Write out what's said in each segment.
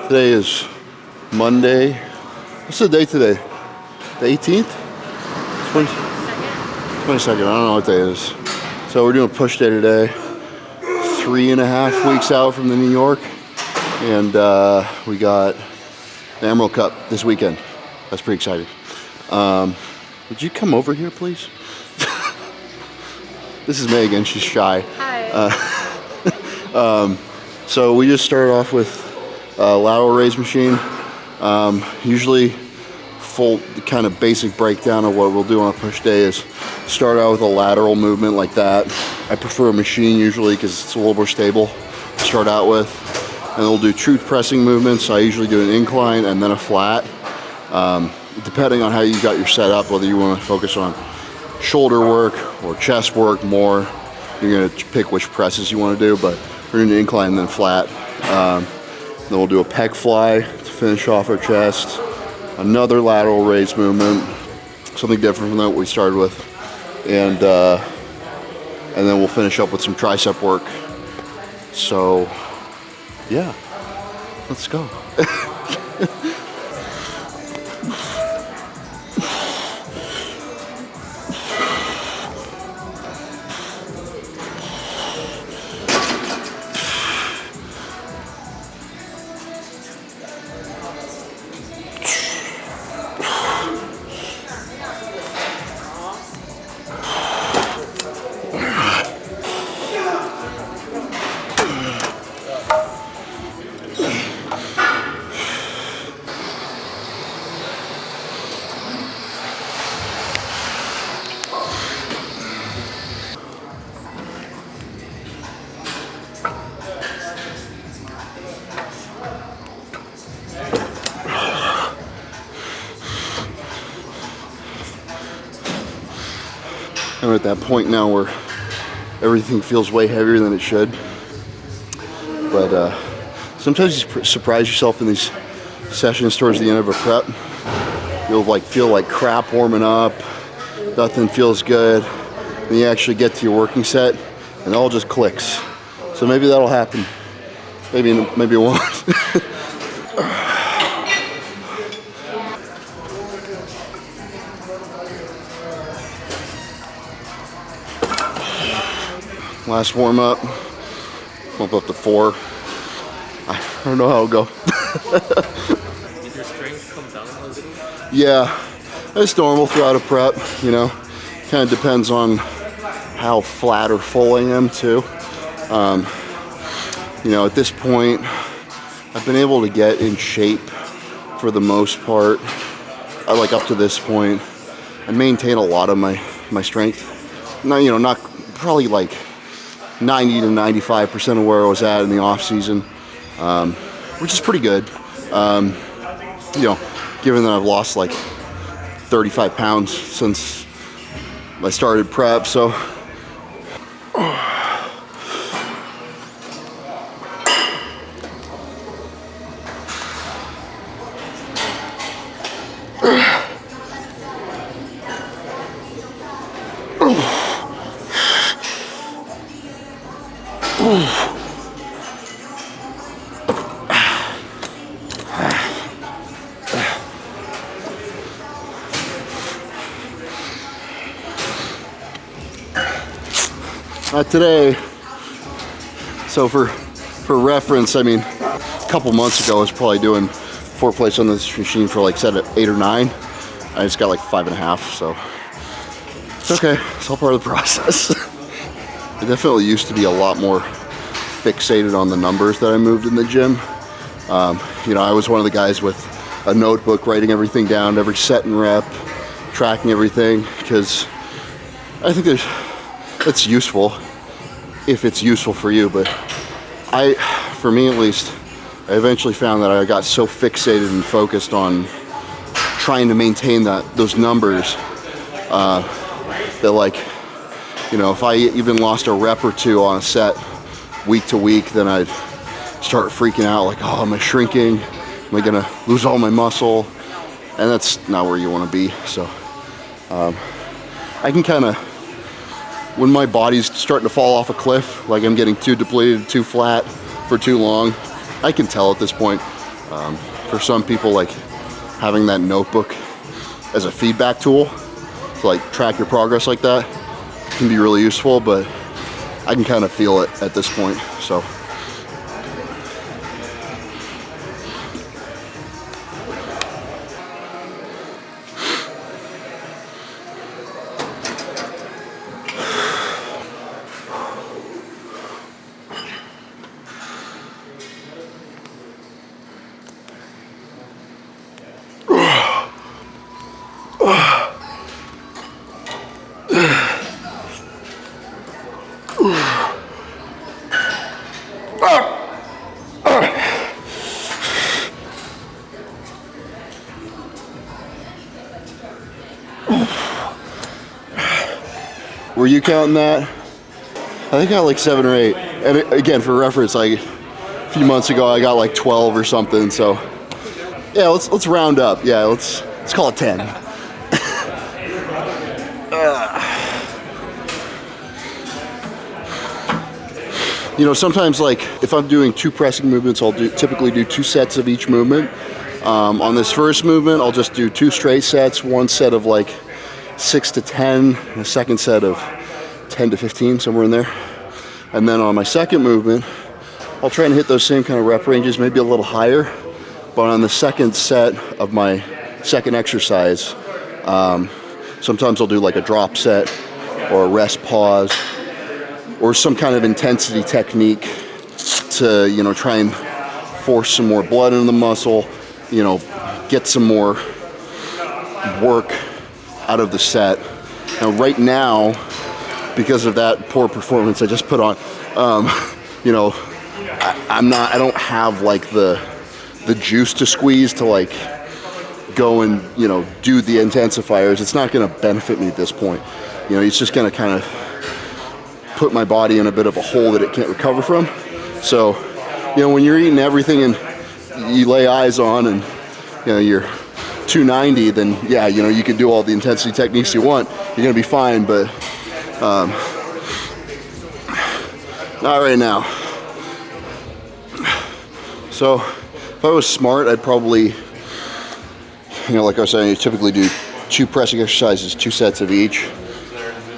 Today is Monday. What's the date today? The 18th? 22nd. I don't know what day it is. So we're doing a push day today. 3.5 weeks out from the New York. And we got the Emerald Cup this weekend. That's pretty exciting. Would you come over here, please? This is Megan. She's shy. Hi. So we just started off with a lateral raise machine. Usually full kind of basic breakdown of what we'll do on a push day is start out with a lateral movement like that. I prefer a machine usually because it's a little more stable to start out with. And we'll do true pressing movements. I usually do an incline and then a flat. Depending on how you got your set up, whether you want to focus on shoulder work or chest work more, you're going to pick which presses you want to do, but we're going to incline and then flat. Then we'll do a pec fly to finish off our chest. Another lateral raise movement, something different from what we started with. And then we'll finish up with some tricep work. So, yeah, let's go. And we're at that point now where everything feels way heavier than it should. But sometimes you surprise yourself in these sessions towards the end of a prep. You'll feel like crap warming up, nothing feels good. Then you actually get to your working set and it all just clicks. So maybe that'll happen. Maybe it won't. Last warm up, bump up to 4. I don't know how it'll go. Did your strength come down a little? Yeah, it's normal throughout a prep, you know. Kind of depends on how flat or full I am too. You know, at this point, I've been able to get in shape for the most part. Like up to this point, I maintain a lot of my strength. Not probably like 90 to 95% of where I was at in the off season, which is pretty good. Given that I've lost like 35 pounds since I started prep, so. Not today. So for reference, I mean, a couple months ago I was probably doing 4 plates on this machine for like set at 8 or 9. I just got like 5.5, so it's okay. It's all part of the process. I definitely used to be a lot more fixated on the numbers that I moved in the gym. I was one of the guys with a notebook writing everything down, every set and rep, tracking everything, because I think that's useful if it's useful for you. But for me at least, I eventually found that I got so fixated and focused on trying to maintain those numbers that if I even lost a rep or two on a set week to week, then I'd start freaking out like, oh, am I shrinking? Am I gonna lose all my muscle? And that's not where you want to be. So I can kind of, when my body's starting to fall off a cliff, like I'm getting too depleted, too flat for too long, I can tell at this point. For some people, like having that notebook as a feedback tool to like track your progress like that can be really useful, but I can kind of feel it at this point, so. Were you counting that? I think I got like 7 or 8. And again, for reference, like a few months ago, I got like 12 or something. So yeah, let's round up. Yeah, let's call it 10. You know, sometimes like if I'm doing 2 pressing movements, I'll typically do 2 sets of each movement. On this first movement, I'll just do 2 straight sets, 1 set of like 6 to 10, and a second set of 10 to 15, somewhere in there. And then on my second movement, I'll try and hit those same kind of rep ranges, maybe a little higher. But on the second set of my second exercise, sometimes I'll do like a drop set or a rest pause or some kind of intensity technique to, you know, try and force some more blood into the muscle, you know, get some more work out of the set. Now, right now, because of that poor performance I just put on, you know, I don't have like the juice to squeeze to like go and, you know, do the intensifiers. It's not going to benefit me at this point. You know, it's just going to kind of put my body in a bit of a hole that it can't recover from. So, you know, when you're eating everything and you lay eyes on and, you know, you're 290, then yeah, you know, you can do all the intensity techniques you want. You're going to be fine, but not right now. So if I was smart, I'd probably, you know, like I was saying, you typically do 2 pressing exercises, 2 sets of each.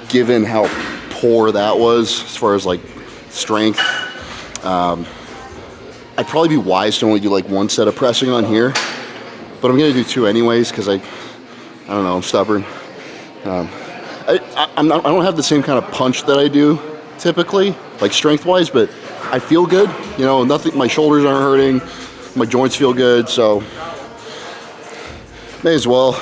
Given how poor that was as far as like strength, I'd probably be wise to only do like 1 set of pressing on here, but I'm gonna do 2 anyways because I don't know, I'm stubborn. I don't have the same kind of punch that I do typically, like strength wise, but I feel good. You know, nothing. My shoulders aren't hurting, my joints feel good, so may as well.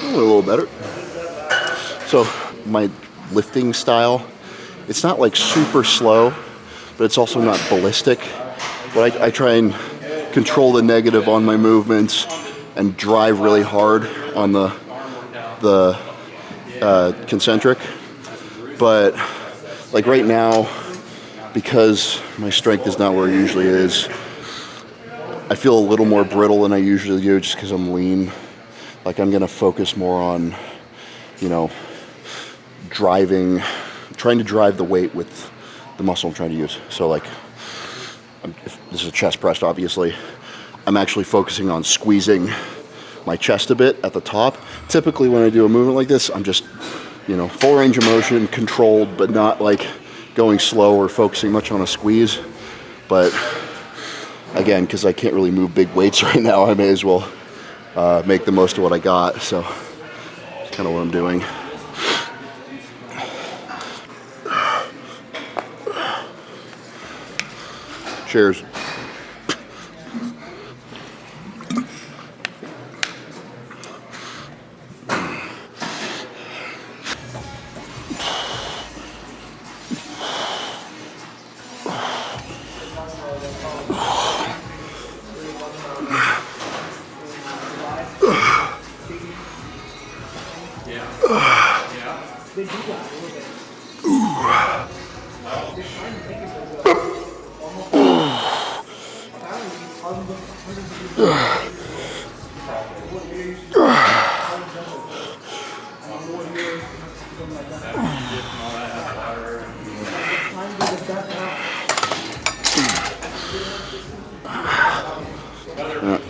A little better. So my lifting style, it's not like super slow, but it's also not ballistic. But I try and control the negative on my movements and drive really hard on the concentric. But like right now, because my strength is not where it usually is, I feel a little more brittle than I usually do just because I'm lean. Like I'm gonna focus more on, you know, trying to drive the weight with the muscle I'm trying to use. So like, if this is a chest press, obviously, I'm actually focusing on squeezing my chest a bit at the top. Typically when I do a movement like this, I'm just, you know, full range of motion, controlled, but not like going slow or focusing much on a squeeze. But again, because I can't really move big weights right now, I may as well make the most of what I got. So kind of what I'm doing. Cheers.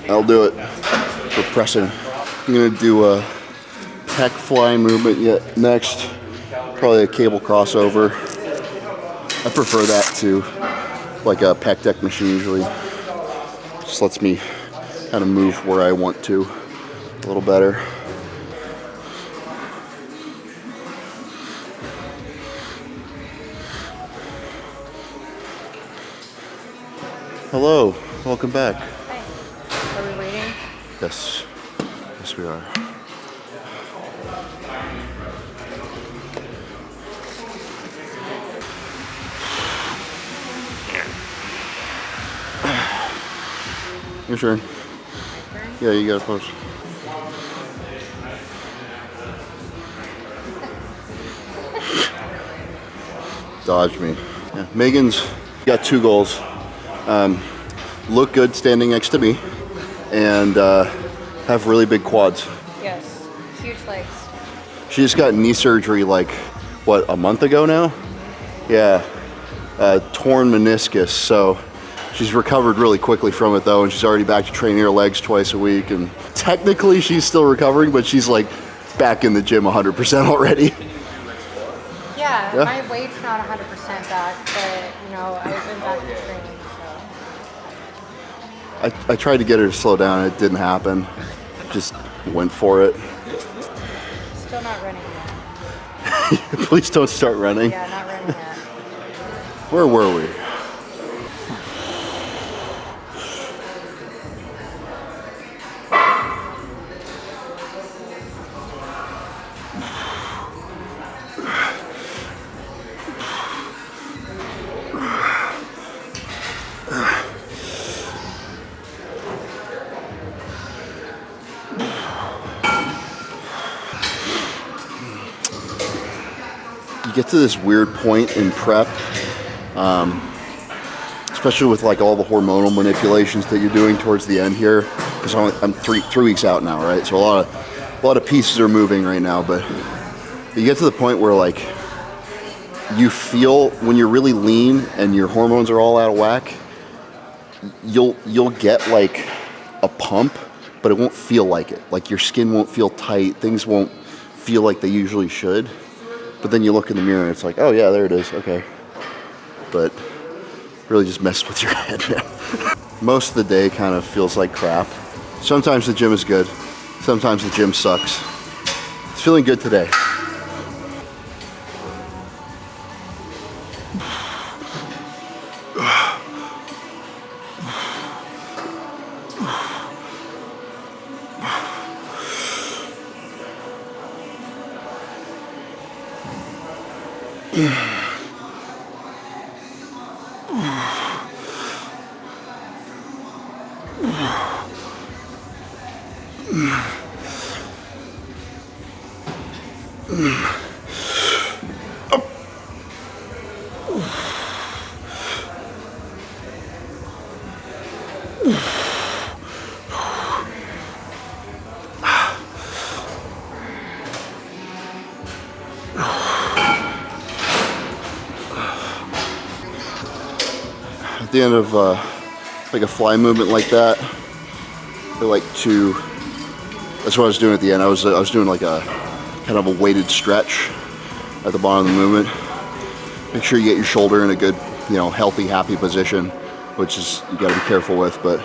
I'll do it for pressing. I'm gonna do a pec fly movement yet next. Probably a cable crossover. I prefer that to like a pec deck machine usually. Just lets me kind of move where I want to a little better. Hello, welcome back. Hi. Are we waiting? Yes, yes we are. Your turn. Yeah, you got to post. Dodged me. Yeah. Megan's got 2 goals. Look good standing next to me and have really big quads. Yes. Huge legs. She just got knee surgery like, what, a month ago now? Yeah. Torn meniscus, so she's recovered really quickly from it though, and she's already back to training her legs twice a week, and technically she's still recovering, but she's like back in the gym 100% already. Yeah, my weight's not 100% back, but you know, I've been back to training, so. I tried to get her to slow down, it didn't happen. Just went for it. Still not running yet. Please don't start running. Yeah, not running yet. Where were we? You get to this weird point in prep, especially with like all the hormonal manipulations that you're doing towards the end here, because I'm three weeks out now, right? So a lot of pieces are moving right now, but you get to the point where like you feel when you're really lean and your hormones are all out of whack, you'll get like a pump, but it won't feel like it. Like your skin won't feel tight, things won't feel like they usually should. But then you look in the mirror and it's like, oh yeah, there it is, okay. But really just messes with your head, man. Most of the day kind of feels like crap. Sometimes the gym is good, sometimes the gym sucks. It's feeling good today. At the end of like a fly movement like that, I like to, that's what I was doing at the end. I was doing like a kind of a weighted stretch at the bottom of the movement. Make sure you get your shoulder in a good, you know, healthy, happy position, which is, you gotta be careful with, but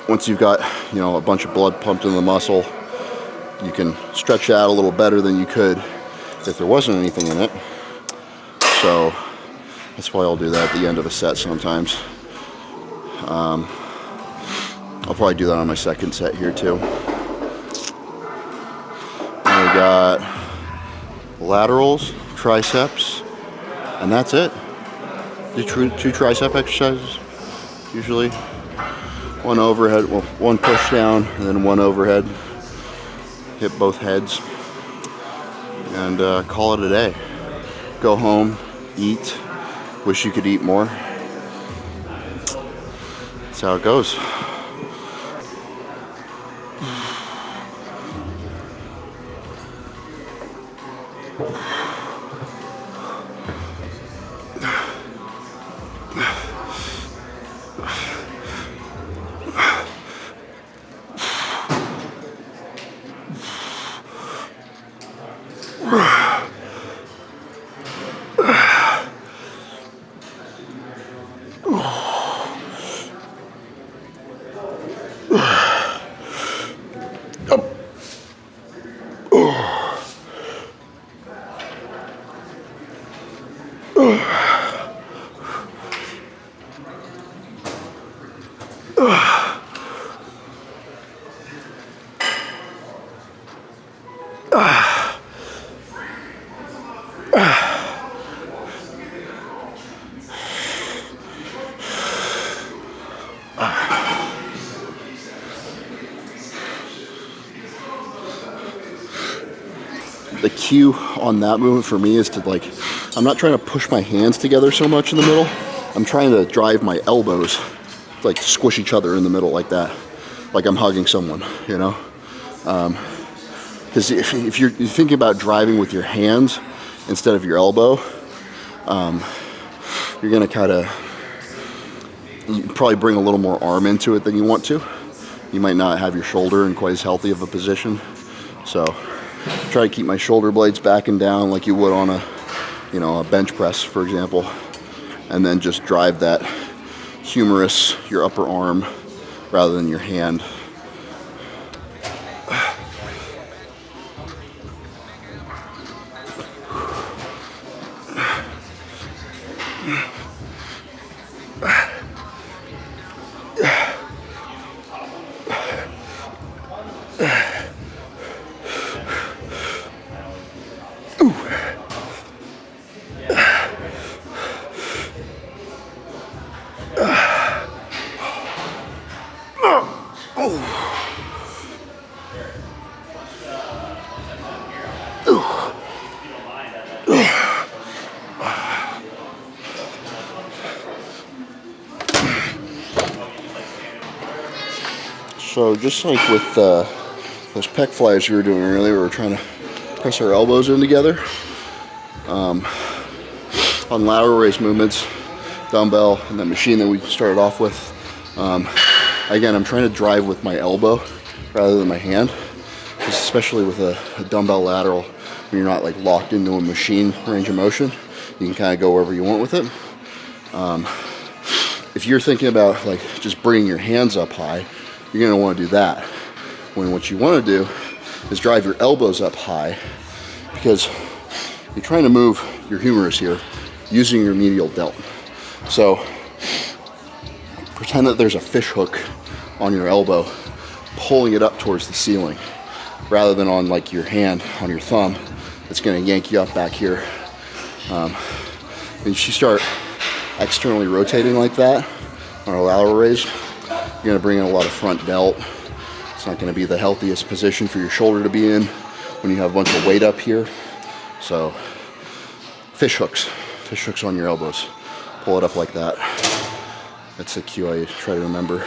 once you've got, you know, a bunch of blood pumped into the muscle, you can stretch it out a little better than you could if there wasn't anything in it. So that's why I'll do that at the end of a set sometimes. I'll probably do that on my second set here too. And we got laterals, triceps, and that's it. Do two tricep exercises usually. One overhead, well, one push down, and then one overhead. Hit both heads, and call it a day. Go home, eat. Wish you could eat more. That's how it goes. The cue on that movement for me is to, like, I'm not trying to push my hands together so much in the middle. I'm trying to drive my elbows, like, squish each other in the middle like that, like I'm hugging someone, you know? Because if you're thinking about driving with your hands instead of your elbow, you're gonna you probably bring a little more arm into it than you want to. You might not have your shoulder in quite as healthy of a position. So try to keep my shoulder blades back and down like you would on a bench press, for example, and then just drive that humerus, your upper arm, rather than your hand. So just like with those pec flies we were doing earlier, we were trying to press our elbows in together. On lateral raise movements, dumbbell, and that machine that we started off with, again, I'm trying to drive with my elbow rather than my hand, especially with a dumbbell lateral, when you're not like locked into a machine range of motion. You can kind of go wherever you want with it. If you're thinking about like just bringing your hands up high, you're going to want to do that. When what you want to do is drive your elbows up high, because you're trying to move your humerus here using your medial delt. So pretend that there's a fish hook on your elbow pulling it up towards the ceiling, rather than on like your hand, on your thumb, that's going to yank you up back here. And if you start externally rotating like that on a lateral raise, you're going to bring in a lot of front delt. It's not going to be the healthiest position for your shoulder to be in when you have a bunch of weight up here. So fish hooks on your elbows. Pull it up like that. That's the cue I try to remember.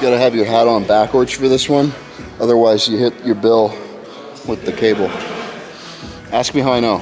gotta have your hat on backwards for this one. Otherwise you hit your bill with the cable. Ask me how I know.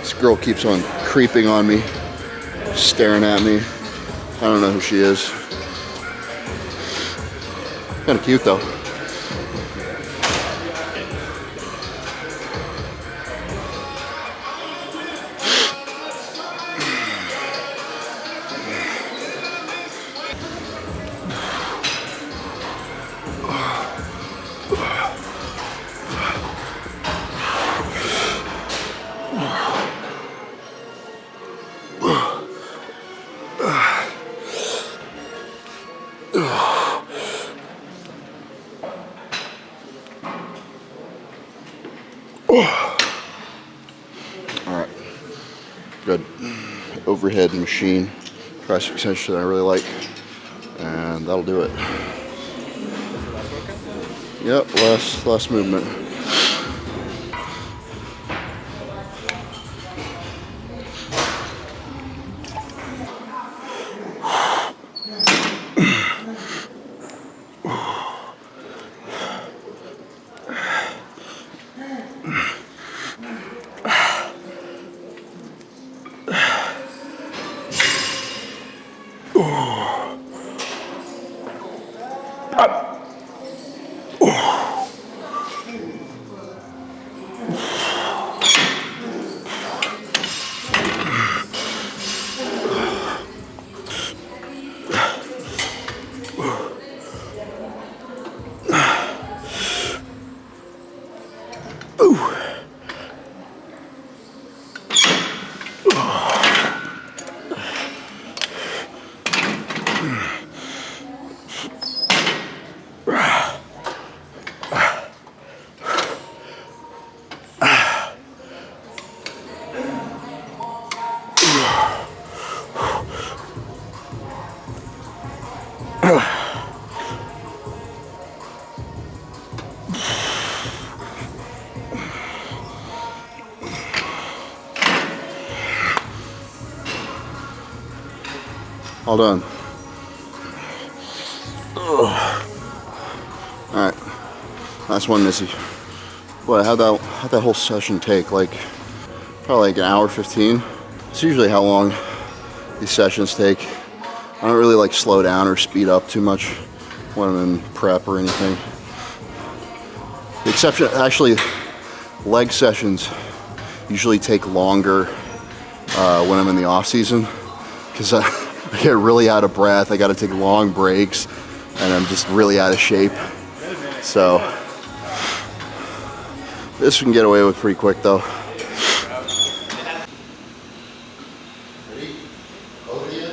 This girl keeps on creeping on me, staring at me. I don't know who she is. Kind of cute though. Alright, good. Overhead machine, tricep extension I really like, and that'll do it. Yep, less movement. All done. Alright, last one, Missy. Boy, how'd that whole session take? Like, probably like an hour 15. It's usually how long these sessions take. I don't really like slow down or speed up too much when I'm in prep or anything. The exception, actually, leg sessions usually take longer when I'm in the off season because I get really out of breath. I got to take long breaks, and I'm just really out of shape. So this we can get away with pretty quick, though. Ready? Over you?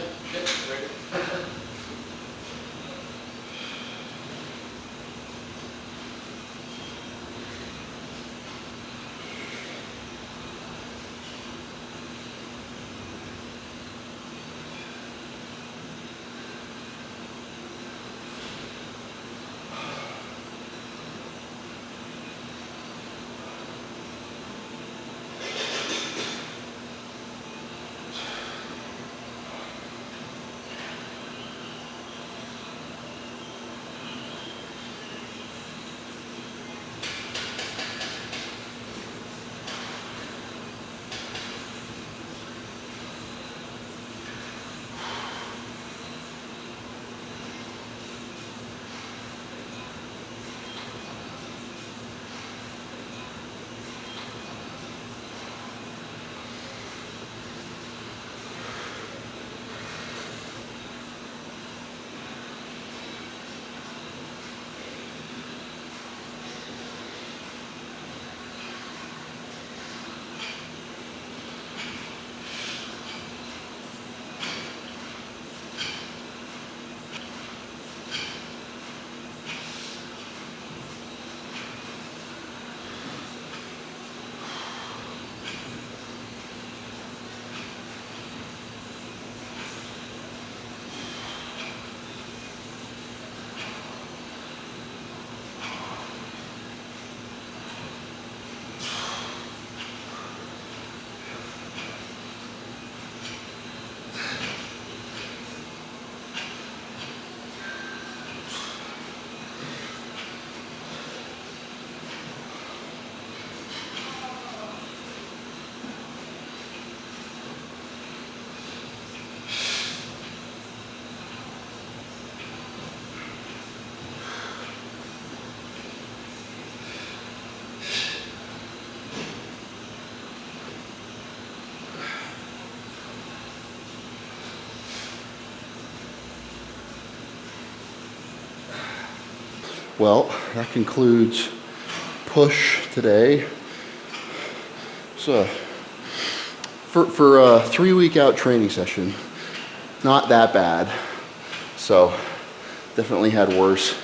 Well, that concludes push today. So for a 3-week out training session, not that bad. So definitely had worse.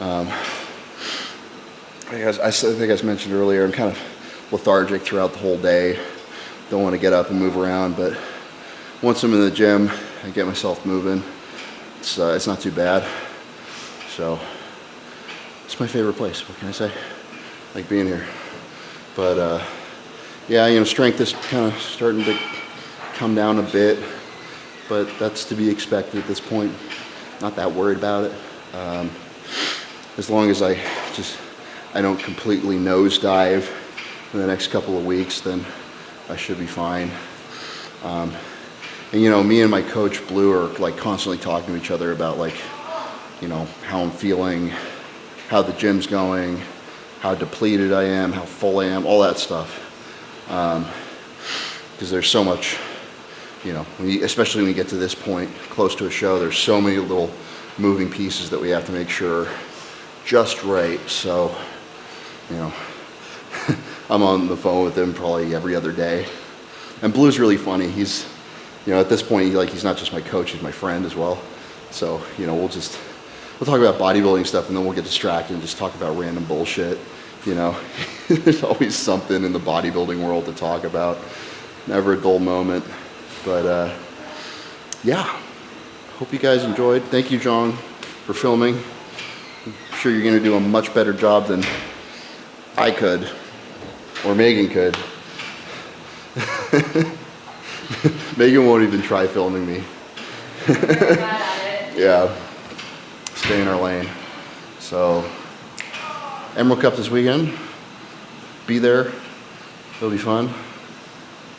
I think I mentioned earlier, I'm kind of lethargic throughout the whole day. Don't want to get up and move around, but once I'm in the gym, I get myself moving. It's not too bad. So it's my favorite place. What can I say? I like being here. But yeah, you know, strength is kind of starting to come down a bit, but that's to be expected at this point. Not that worried about it. As long as I don't completely nosedive in the next couple of weeks, then I should be fine. And you know, me and my coach Blue are like constantly talking to each other about like, you know, how I'm feeling, how the gym's going, how depleted I am, how full I am, all that stuff. Because there's so much, you know, especially when you get to this point, close to a show, there's so many little moving pieces that we have to make sure just right. So, you know, I'm on the phone with him probably every other day. And Blue's really funny. He's, you know, at this point, he's not just my coach, he's my friend as well. So, you know, we'll talk about bodybuilding stuff and then we'll get distracted and just talk about random bullshit. You know, there's always something in the bodybuilding world to talk about. Never a dull moment. But yeah, hope you guys enjoyed. Thank you, Jeong, for filming. I'm sure you're gonna do a much better job than I could, or Megan could. Megan won't even try filming me. Yeah, stay in our lane. So, Emerald Cup this weekend. Be there. It'll be fun.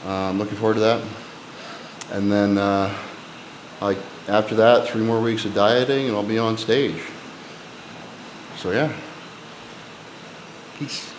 I'm looking forward to that. And then, like after that, 3 more weeks of dieting, and I'll be on stage. So yeah. Peace.